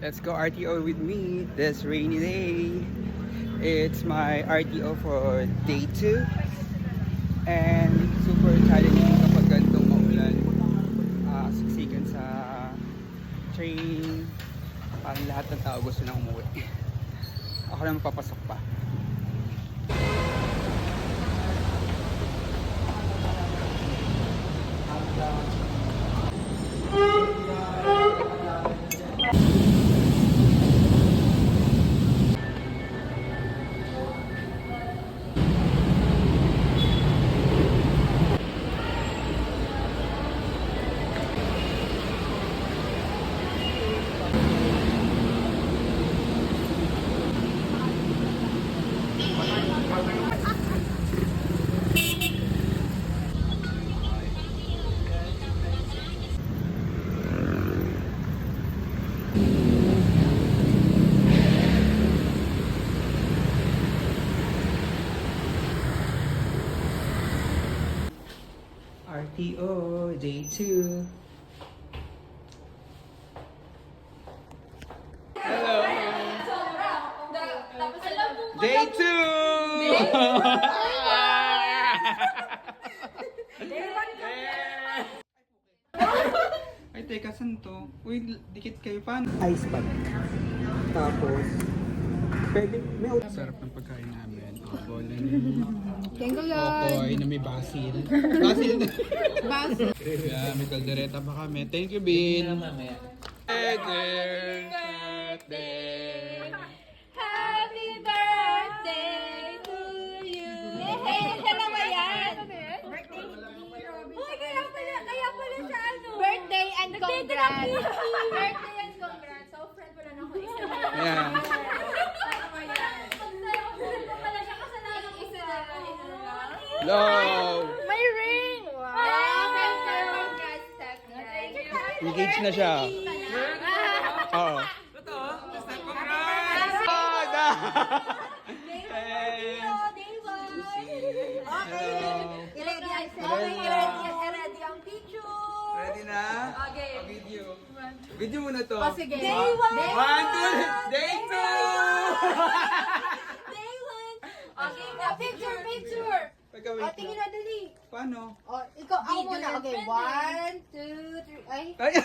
Let's go RTO with me this rainy day. It's my RTO for day 2. And super challenging kapag ganitong maulan. Siksikan sa train. Parang lahat ng tao gusto na umuwi. Ako lang mapapasok pa. RTO, day 2. Hello! Day 2! Ay, teka, saan to? Uy, dikit kayo pa. Ice pack. Tapos, pwede, may sarap ng pagkain namin. Bola Thank you, Lord. Okoy na may basil. Basil na. Basil. Yeah, may kaldereta pa kami. Thank you, Bin. Birthday. Happy birthday to you. Hey, dalawa yan. Birthday ni Robin. Uy, kaya pala siya ano. Birthday and congrats. Birthday and congrats. So, friend pala na ako isa. Yeah. Hello. May ring! Wow! Engaged na siya. Oo. Ready na? Okay. Video. Video muna to. Oh, sige. Day 1! Day 2! Day 1! Okay, picture! Teka, O, wait tingin lang. na dali. Paano? O, ikaw, ako muna. Okay, 1, 2, 3, ay. Ay!